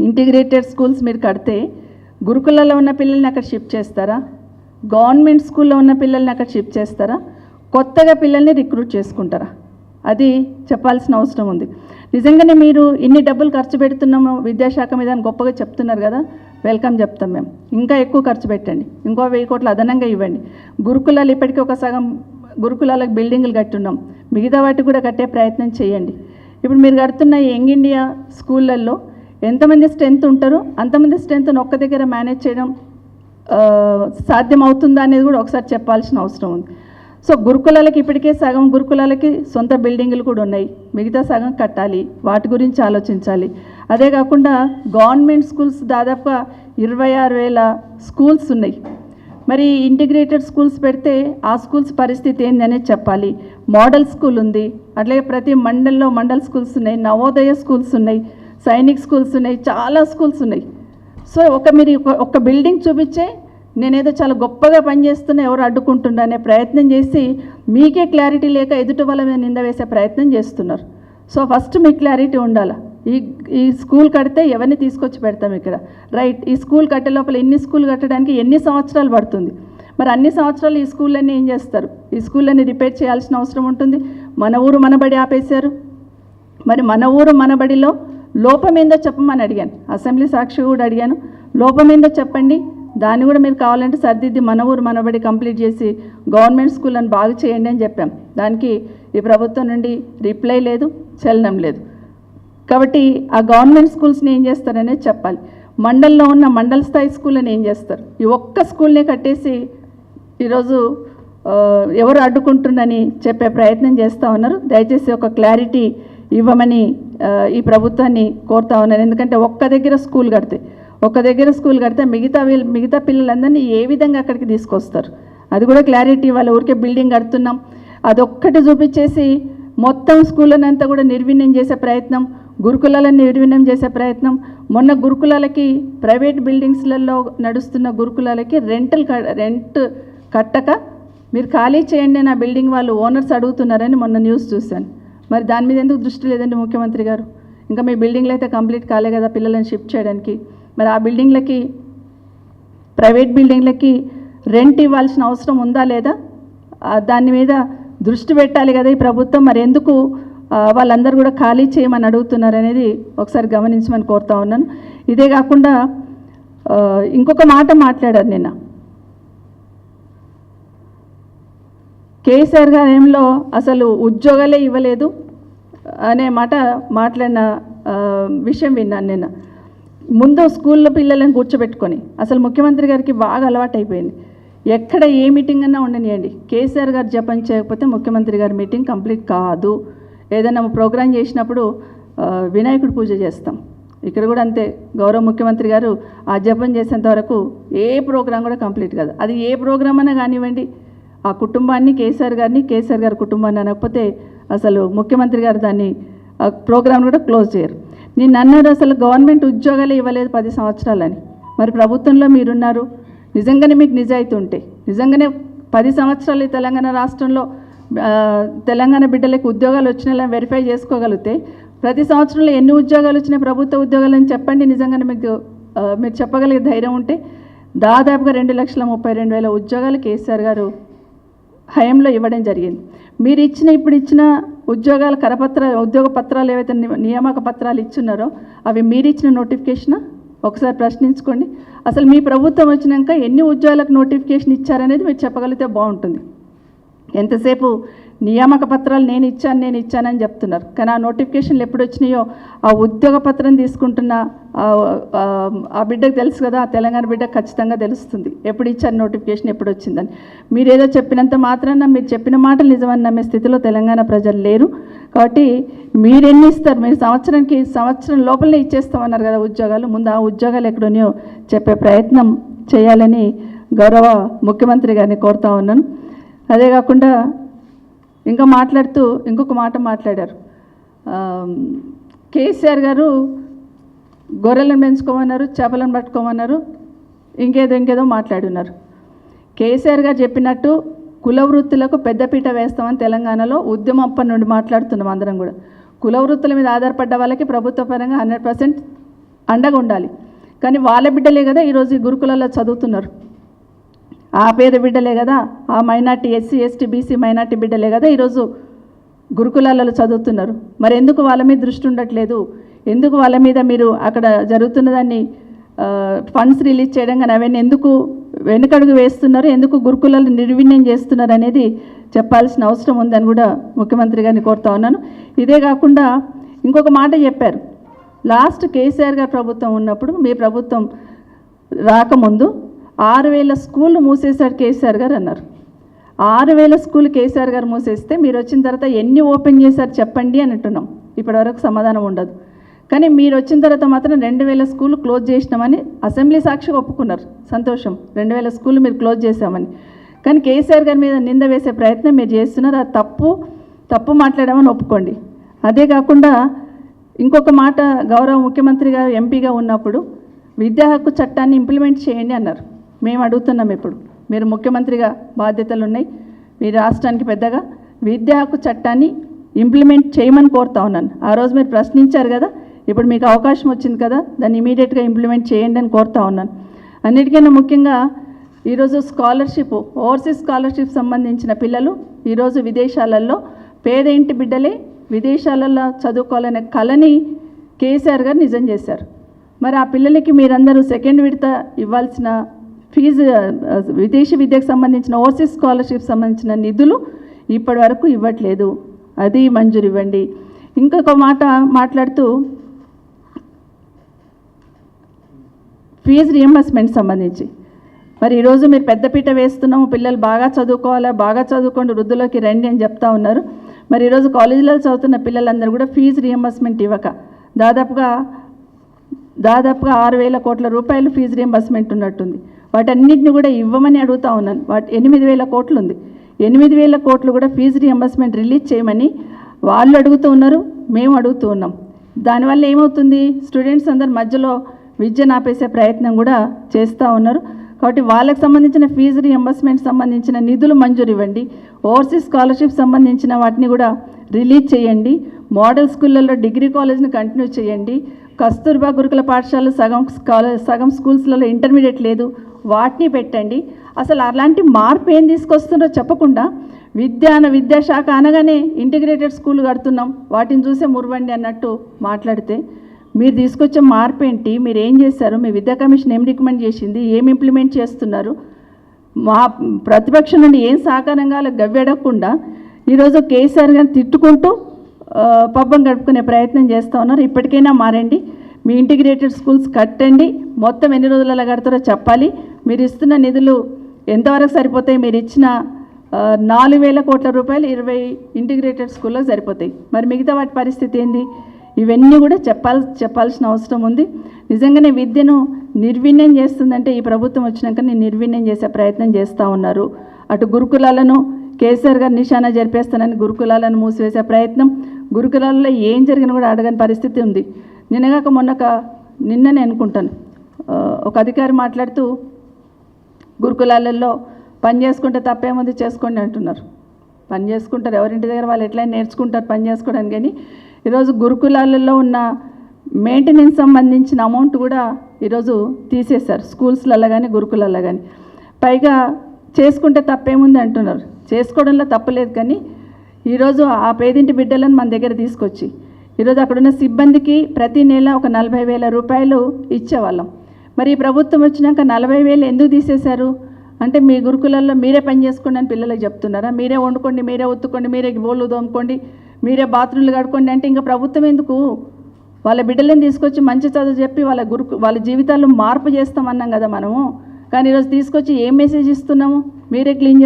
Integrated schools మీరు కడితే గురుకులలో ఉన్న పిల్లల్ని అక్కడ షిఫ్ట్ చేస్తారా? గవర్నమెంట్ స్కూల్లో ఉన్న పిల్లల్ని అక్కడ షిఫ్ట్ చేస్తారా? కొత్తగా పిల్లల్ని రిక్రూట్ చేసుకుంటారా? అది చెప్పాల్సిన అవసరం ఉంది. నిజంగానే మీరు ఇన్ని డబ్బులు ఖర్చు పెడుతున్నాము విద్యాశాఖ మీద అని గొప్పగా చెప్తున్నారు కదా, వెల్కమ్ చెప్తాం మేము. ఇంకా ఎక్కువ ఖర్చు పెట్టండి, ఇంకో 1000 కోట్లు అదనంగా ఇవ్వండి. గురుకులాలు ఇప్పటికీ ఒక సగం గురుకులాలకు బిల్డింగులు కట్టున్నాం, మిగతా వాటి కూడా కట్టే ప్రయత్నం చేయండి. ఇప్పుడు మీరు కడుతున్న యంగ్ ఇండియా స్కూళ్ళల్లో ఎంతమంది స్ట్రెంత్ ఉంటారో అంతమంది స్ట్రెంత్ను ఒక్క దగ్గర మేనేజ్ చేయడం సాధ్యమవుతుందా అనేది కూడా ఒకసారి చెప్పాల్సిన అవసరం ఉంది. సో గురుకులాలకి ఇప్పటికే సగం గురుకులాలకి సొంత బిల్డింగులు కూడా ఉన్నాయి, మిగతా సగం కట్టాలి, వాటి గురించి ఆలోచించాలి. అదే కాకుండా గవర్నమెంట్ స్కూల్స్ దాదాపుగా 26,000 స్కూల్స్ ఉన్నాయి. మరి ఇంటిగ్రేటెడ్ స్కూల్స్ పెడితే ఆ స్కూల్స్ పరిస్థితి ఏందనేది చెప్పాలి. మోడల్ స్కూల్ ఉంది, అట్లాగే ప్రతి మండల్లో మండల్ స్కూల్స్ ఉన్నాయి, నవోదయ స్కూల్స్ ఉన్నాయి, సైనిక్ స్కూల్స్ ఉన్నాయి, చాలా స్కూల్స్ ఉన్నాయి. సో మీరు ఒక బిల్డింగ్ చూపించే నేనేదో చాలా గొప్పగా పనిచేస్తున్నా ఎవరు అడ్డుకుంటున్నా అనే ప్రయత్నం చేసి మీకే క్లారిటీ లేక ఎదుటి వాళ్ళ మీద నింద వేసే ప్రయత్నం చేస్తున్నారు. సో ఫస్ట్ మీకు క్లారిటీ ఉండాలి. ఈ స్కూల్ కడితే ఎవరిని తీసుకొచ్చి పెడతాం ఇక్కడ, రైట్? ఈ స్కూల్ కట్టే లోపల ఇన్ని స్కూల్ కట్టడానికి ఎన్ని సంవత్సరాలు పడుతుంది? మరి అన్ని సంవత్సరాలు ఈ స్కూళ్ళన్నీ ఏం చేస్తారు? ఈ స్కూళ్ళన్నీ రిపేర్ చేయాల్సిన అవసరం ఉంటుంది. మన ఊరు మనబడి ఆపేశారు. మరి మన ఊరు మనబడిలో లోపం ఏందో చెప్పమని అడిగాను, అసెంబ్లీ సాక్షి కూడా అడిగాను. లోపం ఏందో చెప్పండి, దాన్ని కూడా మీరు కావాలంటే సర్దిద్ది మన ఊరు మనబడి కంప్లీట్ చేసి గవర్నమెంట్ స్కూళ్ళని బాగు చేయండి అని చెప్పాం. దానికి ఈ ప్రభుత్వం నుండి రిప్లై లేదు, చలనం లేదు. కాబట్టి ఆ గవర్నమెంట్ స్కూల్స్ని ఏం చేస్తారనేది చెప్పాలి. మండల్లో ఉన్న మండల స్థాయి స్కూళ్ళని ఏం చేస్తారు? ఈ ఒక్క స్కూల్నే కట్టేసి ఈరోజు ఎవరు అడ్డుకుంటుండని చెప్పే ప్రయత్నం చేస్తూ ఉన్నారు. దయచేసి ఒక క్లారిటీ ఇవ్వమని ఈ ప్రభుత్వాన్ని కోరుతా ఉన్నాను. ఎందుకంటే ఒక్క దగ్గర స్కూల్ కడితే మిగతా పిల్లలందరినీ ఏ విధంగా అక్కడికి తీసుకొస్తారు? అది కూడా క్లారిటీ ఇవ్వాలి. ఊరికే బిల్డింగ్ కడుతున్నాం అదొక్కటి చూపించేసి మొత్తం స్కూళ్ళనంతా కూడా నిర్వీణ్యం చేసే ప్రయత్నం, గురుకులాలను నిర్వీణ్యం చేసే ప్రయత్నం. మొన్న గురుకులాలకి ప్రైవేట్ బిల్డింగ్స్లలో నడుస్తున్న గురుకులాలకి రెంట్ కట్టక మీరు ఖాళీ చేయండి నా బిల్డింగ్ వాళ్ళు ఓనర్స్ అడుగుతున్నారని మొన్న న్యూస్ చూశాను. మరి దాని మీద ఎందుకు దృష్టి లేదండి ముఖ్యమంత్రి గారు? ఇంకా మీ బిల్డింగ్లు అయితే కంప్లీట్ కాలే కదా పిల్లలను షిఫ్ట్ చేయడానికి. మరి ఆ బిల్డింగ్లకి, ప్రైవేట్ బిల్డింగ్లకి రెంట్ ఇవ్వాల్సిన అవసరం ఉందా లేదా? దాని మీద దృష్టి పెట్టాలి కదా ఈ ప్రభుత్వం. మరి ఎందుకు వాళ్ళందరూ కూడా ఖాళీ చేయమని అడుగుతున్నారు అనేది ఒకసారి గమనించమని కోరుతా ఉన్నాను. ఇదే కాకుండా ఇంకొక మాట మాట్లాడారు నిన్న, కేసీఆర్ గారి ఏమిలో అసలు ఉద్యోగాలే ఇవ్వలేదు అనే మాట మాట్లాడిన విషయం విన్నాను నిన్న. ముందు స్కూల్లో పిల్లలను కూర్చోబెట్టుకొని, అసలు ముఖ్యమంత్రి గారికి బాగా అలవాటు అయిపోయింది, ఎక్కడ ఏ మీటింగ్ అన్నా ఉండనియండి, కేసీఆర్ గారు జపం చేయకపోతే ముఖ్యమంత్రి గారి మీటింగ్ కంప్లీట్ కాదు. ఏదైనా ప్రోగ్రాం చేసినప్పుడు వినాయకుడి పూజ చేస్తాం, ఇక్కడ కూడా అంతే. గౌరవ ముఖ్యమంత్రి గారు ఆ జపం చేసేంత వరకు ఏ ప్రోగ్రాం కూడా కంప్లీట్ కాదు. అది ఏ ప్రోగ్రాం అన్నా కానివ్వండి, ఆ కుటుంబాన్ని, కేసీఆర్ గారి కుటుంబాన్ని అనకపోతే అసలు ముఖ్యమంత్రి గారు దాన్ని ప్రోగ్రాం కూడా క్లోజ్ చేయరు. నేను అన్నారు అసలు గవర్నమెంట్ ఉద్యోగాలే ఇవ్వలేదు 10 సంవత్సరాలని. మరి ప్రభుత్వంలో మీరున్నారు, నిజంగానే మీకు నిజాయితీ ఉంటే, నిజంగానే 10 సంవత్సరాలు తెలంగాణ రాష్ట్రంలో తెలంగాణ బిడ్డలకు ఉద్యోగాలు వచ్చినా వెరిఫై చేసుకోగలిగితే ప్రతి సంవత్సరంలో ఎన్ని ఉద్యోగాలు వచ్చినాయి ప్రభుత్వ ఉద్యోగాలు అని చెప్పండి. నిజంగానే మీరు చెప్పగలిగే ధైర్యం ఉంటే దాదాపుగా 2,32,000 ఉద్యోగాలు కేసీఆర్ గారు హయాంలో ఇవ్వడం జరిగింది. మీరు ఇప్పుడు ఇచ్చిన ఉద్యోగాల ఉద్యోగ పత్రాలు ఏవైతే నియామక పత్రాలు ఇచ్చున్నారో అవి మీరు ఇచ్చిన నోటిఫికేషన్ ఒకసారి ప్రశ్నించుకోండి. అసలు మీ ప్రభుత్వం వచ్చినాక ఎన్ని ఉద్యోగాలకు నోటిఫికేషన్ ఇచ్చారనేది మీరు చెప్పగలిగితే బాగుంటుంది. ఎంతసేపు నియామక పత్రాలు నేను ఇచ్చానని చెప్తున్నారు, కానీ ఆ నోటిఫికేషన్లు ఎప్పుడు వచ్చినాయో ఆ ఉద్యోగ పత్రం తీసుకుంటున్న ఆ బిడ్డకు తెలుసు కదా, ఆ తెలంగాణ బిడ్డకు ఖచ్చితంగా తెలుస్తుంది ఎప్పుడు ఇచ్చారు నోటిఫికేషన్, ఎప్పుడు వచ్చిందని. మీరేదో చెప్పినంత మాత్రాన మీరు చెప్పిన మాటలు నిజమని నమ్మే స్థితిలో తెలంగాణ ప్రజలు లేరు. కాబట్టి మీరెన్ని ఇస్తారు? మీరు సంవత్సరం లోపలనే ఇచ్చేస్తామన్నారు కదా ఉద్యోగాలు. ముందు ఆ ఉద్యోగాలు ఎక్కడున్నాయో చెప్పే ప్రయత్నం చేయాలని గౌరవ ముఖ్యమంత్రి గారిని కోరుతా ఉన్నాను. అదే కాకుండా ఇంకా మాట్లాడుతూ ఇంకొక మాట మాట్లాడారు, కేసీఆర్ గారు గొర్రెలను పెంచుకోమన్నారు, చేపలను పట్టుకోమన్నారు, ఇంకేదో మాట్లాడున్నారు. కేసీఆర్ గారు చెప్పినట్టు కుల వృత్తులకు పెద్దపీట వేస్తామని తెలంగాణలో ఉద్యమం అప్పటి నుండి మాట్లాడుతున్నాం అందరం కూడా. కుల వృత్తుల మీద ఆధారపడ్డ వాళ్ళకి ప్రభుత్వ పరంగా 100% అండగా ఉండాలి. కానీ వాళ్ళ బిడ్డలే కదా ఈరోజు ఈ గురుకులాల్లో చదువుతున్నారు, ఆ పేద బిడ్డలే కదా, ఆ minority SC ST BC minority బిడ్డలే కదా ఈరోజు గురుకులాలలో చదువుతున్నారు. మరి ఎందుకు వాళ్ళ మీద దృష్టి ఉండట్లేదు? ఎందుకు వాళ్ళ మీద మీరు అక్కడ జరుగుతున్న దాన్ని ఫండ్స్ రిలీజ్ చేయడం కానీ అవన్నీ ఎందుకు వెనుకడుగు వేస్తున్నారు? ఎందుకు గురుకులాలు నిర్వీణ్యం చేస్తున్నారు అనేది చెప్పాల్సిన అవసరం ఉందని కూడా ముఖ్యమంత్రి గారిని కోరుతా ఉన్నాను. ఇదే కాకుండా ఇంకొక మాట చెప్పారు. లాస్ట్ కేసీఆర్ గారు ప్రభుత్వం ఉన్నప్పుడు, మీ ప్రభుత్వం రాకముందు 6,000 స్కూళ్ళు మూసేశారు కేసీఆర్ గారు అన్నారు. 6,000 స్కూల్ కేసీఆర్ గారు మూసేస్తే మీరు వచ్చిన తర్వాత ఎన్ని ఓపెన్ చేశారు చెప్పండి అని అంటున్నాం. ఇప్పటివరకు సమాధానం ఉండదు. కానీ మీరు వచ్చిన తర్వాత మాత్రం 2,000 స్కూళ్ళు క్లోజ్ చేసినామని అసెంబ్లీ సాక్షిగా ఒప్పుకున్నారు. సంతోషం, 2,000 స్కూళ్ళు మీరు క్లోజ్ చేశామని. కానీ కేసీఆర్ గారి మీద నింద వేసే ప్రయత్నం మీరు చేస్తున్నారు. అది తప్పు మాట్లాడామని ఒప్పుకోండి. అదే కాకుండా ఇంకొక మాట, గౌరవ ముఖ్యమంత్రి గారు ఎంపీగా ఉన్నప్పుడు విద్యా హక్కు చట్టాన్ని ఇంప్లిమెంట్ చేయండి అన్నారు. మేము అడుగుతున్నాం, ఇప్పుడు మీరు ముఖ్యమంత్రిగా బాధ్యతలు ఉన్నాయి, మీ రాష్ట్రానికి పెద్దగా విద్యా హక్కు చట్టాన్ని ఇంప్లిమెంట్ చేయమని కోరుతా ఉన్నాను. ఆ రోజు మీరు ప్రశ్నించారు కదా, ఇప్పుడు మీకు అవకాశం వచ్చింది కదా, దాన్ని ఇమీడియట్గా ఇంప్లిమెంట్ చేయండి అని కోరుతా ఉన్నాను. అన్నిటికన్నా ముఖ్యంగా ఈరోజు స్కాలర్షిప్, ఓవర్సీస్ స్కాలర్షిప్ సంబంధించిన పిల్లలు ఈరోజు విదేశాలలో, పేద ఇంటి బిడ్డలే విదేశాలలో చదువుకోవాలనే కళని కేసీఆర్ గారు నిజం చేశారు. మరి ఆ పిల్లలకి మీరందరూ సెకండ్ విడత ఇవ్వాల్సిన ఫీజు, విదేశీ విద్యకు సంబంధించిన ఓవర్సీస్ స్కాలర్షిప్ సంబంధించిన నిధులు ఇప్పటి వరకు ఇవ్వట్లేదు. అది మంజూరు ఇవ్వండి. ఇంకొక మాట మాట్లాడుతూ ఫీజు రియంబర్స్మెంట్ సంబంధించి మరి ఈరోజు మీరు పెద్దపీట వేస్తున్నాము, పిల్లలు బాగా చదువుకోవాలా, బాగా చదువుకోండి, వృద్ధులోకి రండి అని చెప్తా ఉన్నారు. మరి ఈరోజు కాలేజీలో చదువుతున్న పిల్లలందరూ కూడా ఫీజు రియంబర్స్మెంట్ ఇవ్వక దాదాపుగా 6,000 కోట్ల రూపాయలు ఫీజు రియంబర్స్మెంట్ ఉన్నట్టుంది. వాటన్నిటిని కూడా ఇవ్వమని అడుగుతా ఉన్నాను. 8,000 కోట్లు ఉంది. 8,000 కోట్లు కూడా ఫీజు రియంబర్స్మెంట్ రిలీజ్ చేయమని వాళ్ళు అడుగుతూ ఉన్నారు, మేము అడుగుతూ ఉన్నాం. దానివల్ల ఏమవుతుంది? స్టూడెంట్స్ అందరు మధ్యలో విద్యను ఆపేసే ప్రయత్నం కూడా చేస్తూ ఉన్నారు. కాబట్టి వాళ్ళకి సంబంధించిన ఫీజు రియంబర్స్మెంట్ సంబంధించిన నిధులు మంజూరు ఇవ్వండి. ఓవర్సీస్ స్కాలర్షిప్ సంబంధించిన వాటిని కూడా రిలీజ్ చేయండి. మోడల్ స్కూళ్ళల్లో డిగ్రీ కాలేజ్ని కంటిన్యూ చేయండి. కస్తూర్బా గురుకుల పాఠశాలలు సగం స్కూల్స్లలో ఇంటర్మీడియట్ లేదు, వాటిని పెట్టండి. అసలు అలాంటి మార్పు ఏం తీసుకొస్తుందో చెప్పకుండా విద్యాశాఖ అనగానే ఇంటిగ్రేటెడ్ స్కూల్ కడుతున్నాం, వాటిని చూసే మురవండి అన్నట్టు మాట్లాడితే మీరు తీసుకొచ్చే మార్పు ఏంటి? మీరు ఏం చేశారు? మీ విద్యా కమిషన్ ఏం రికమెండ్ చేసింది? ఏం ఇంప్లిమెంట్ చేస్తున్నారు? మా ప్రతిపక్షం నుండి ఏం సహకారంగా గవ్వెడకుండా ఈరోజు కేసీఆర్ గారిని తిట్టుకుంటూ పబ్బం గడుపుకునే ప్రయత్నం చేస్తూ ఉన్నారు. ఇప్పటికైనా మారండి. మీ ఇంటిగ్రేటెడ్ స్కూల్స్ కట్టండి. మొత్తం ఎన్ని రోజులలో కడతారో చెప్పాలి. మీరు ఇస్తున్న నిధులు ఎంతవరకు సరిపోతాయి? మీరు ఇచ్చిన 4,000 కోట్ల రూపాయలు 20 ఇంటిగ్రేటెడ్ స్కూళ్ళకి సరిపోతాయి. మరి మిగతా వాటి పరిస్థితి ఏంది? ఇవన్నీ కూడా చెప్పాల్సిన అవసరం ఉంది. నిజంగానే విద్యను నిర్వీణ్యం చేస్తుందంటే ఈ ప్రభుత్వం వచ్చినాక నిర్వీణ్యం చేసే ప్రయత్నం చేస్తూ ఉన్నారు. అటు గురుకులాలను కేసీఆర్ గారు నిశానా జరిపేస్తానని గురుకులాలను మూసివేసే ప్రయత్నం, గురుకులాల్లో ఏం జరిగినా కూడా అడగని పరిస్థితి ఉంది. నిన్ననే అనుకుంటాను ఒక అధికారి మాట్లాడుతూ గురుకులాలలో పని చేసుకుంటే తప్పేముంది, చేసుకోండి అంటున్నారు. పని చేసుకుంటారు, ఎవరింటి దగ్గర వాళ్ళు ఎట్లయినా నేర్చుకుంటారు పని చేసుకోవడానికి. కానీ ఈరోజు గురుకులాలలో ఉన్న మెయింటెనెన్స్ సంబంధించిన అమౌంట్ కూడా ఈరోజు తీసేశారు, స్కూల్స్లలో కానీ గురుకులాల్లో కానీ. పైగా చేసుకుంటే తప్పేముంది అంటున్నారు. చేసుకోవడంలో తప్పలేదు, కానీ ఈరోజు ఆ పేదింటి బిడ్డలను మన దగ్గర తీసుకొచ్చి ఈరోజు అక్కడున్న సిబ్బందికి ప్రతి నెల ఒక 40,000 రూపాయలు ఇచ్చేవాళ్ళం. మరి ఈ ప్రభుత్వం వచ్చినాక 40,000 ఎందుకు తీసేశారు అంటే, మీ గురుకులాల్లో మీరే పని చేసుకోండి అని పిల్లలకు చెప్తున్నారా? మీరే వండుకోండి, మీరే ఉత్తుకోండి, మీరే బోళ్ళు తోముకోండి, మీరే బాత్రూమ్లు కడుకోండి అంటే ఇంకా ప్రభుత్వం ఎందుకు? వాళ్ళ బిడ్డలను తీసుకొచ్చి మంచి చదువు చెప్పి వాళ్ళ జీవితాల్లో మార్పు చేస్తామన్నాం కదా మనము. కానీ ఈరోజు తీసుకొచ్చి ఏం మెసేజ్ ఇస్తున్నాము? మీరే క్లీన్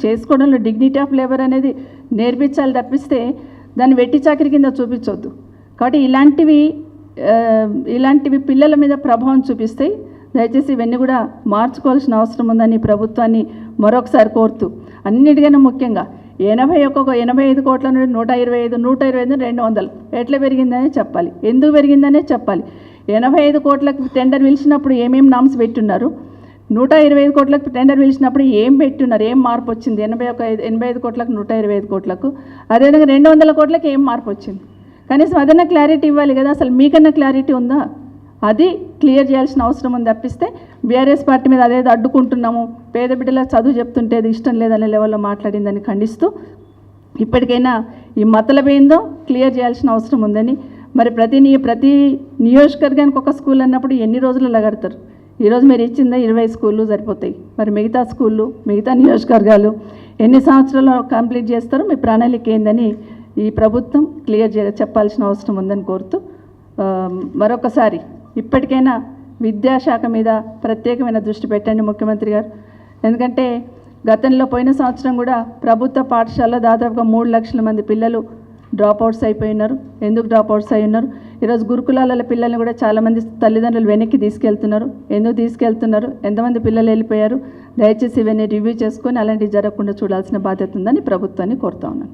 చేసుకోవడంలో డిగ్నిటీ ఆఫ్ లేబర్ అనేది నేర్పించాలి తప్పిస్తే దాన్ని వెట్టి చాకరీ కింద చూపించవద్దు. కాబట్టి ఇలాంటివి పిల్లల మీద ప్రభావం చూపిస్తాయి. దయచేసి ఇవన్నీ కూడా మార్చుకోవాల్సిన అవసరం ఉందని ప్రభుత్వాన్ని మరొకసారి కోరుతూ, అన్నిటికన్నా ముఖ్యంగా 85 కోట్ల నుండి 125, 200 ఎట్లా పెరిగిందనే చెప్పాలి, ఎందుకు పెరిగిందనే చెప్పాలి. 85 కోట్లకు టెండర్ పిలిచినప్పుడు ఏమేమి నామ్స్ పెట్టున్నారు, 125 కోట్లకు టెండర్ పిలిచినప్పుడు ఏం పెట్టున్నారు, ఏం మార్పు వచ్చింది? 85 కోట్లకు 125 కోట్లకు, అదేవిధంగా 200 కోట్లకు ఏం మార్పు వచ్చింది? కనీసం అదన్నా క్లారిటీ ఇవ్వాలి కదా. అసలు మీకన్నా క్లారిటీ ఉందా? అది క్లియర్ చేయాల్సిన అవసరం ఉంది తప్పిస్తే బీఆర్ఎస్ పార్టీ మీద అదేదో అడ్డుకుంటున్నాము, పేద బిడ్డలకు చదువు చెప్తుంటే అది ఇష్టం లేదనే లెవెల్లో మాట్లాడిందని ఖండిస్తూ ఇప్పటికైనా ఈ మతలబేందో క్లియర్ చేయాల్సిన అవసరం ఉందని, మరి ప్రతి నియోజకవర్గానికి ఒక స్కూల్ అన్నప్పుడు ఎన్ని రోజులలో కడతారు? ఈరోజు మీరు ఇచ్చిందే 20 స్కూళ్ళు సరిపోతాయి. మరి మిగతా స్కూళ్ళు, మిగతా నియోజకవర్గాలు ఎన్ని సంవత్సరాలు కంప్లీట్ చేస్తారో మీ ప్రణాళిక ఏందని ఈ ప్రభుత్వం క్లియర్ చెప్పాల్సిన అవసరం ఉందని కోరుతూ మరొకసారి ఇప్పటికైనా విద్యాశాఖ మీద ప్రత్యేకమైన దృష్టి పెట్టండి ముఖ్యమంత్రి గారు. ఎందుకంటే గతంలో పోయిన సంవత్సరం కూడా ప్రభుత్వ పాఠశాలలో దాదాపుగా 3 లక్షల మంది పిల్లలు డ్రాప్అవుట్స్ అయిపోయి ఉన్నారు. ఎందుకు డ్రాప్అవుట్స్ అయి ఉన్నారు? ఈరోజు గురుకులాల పిల్లల్ని కూడా చాలామంది తల్లిదండ్రులు వెనక్కి తీసుకెళ్తున్నారు. ఎందుకు తీసుకెళ్తున్నారు? ఎంతమంది పిల్లలు వెళ్ళిపోయారు? దయచేసి ఇవన్నీ రివ్యూ చేసుకొని అలాంటివి జరగకుండా చూడాల్సిన బాధ్యత ఉందని ప్రభుత్వాన్ని కోరుతా ఉన్నాను.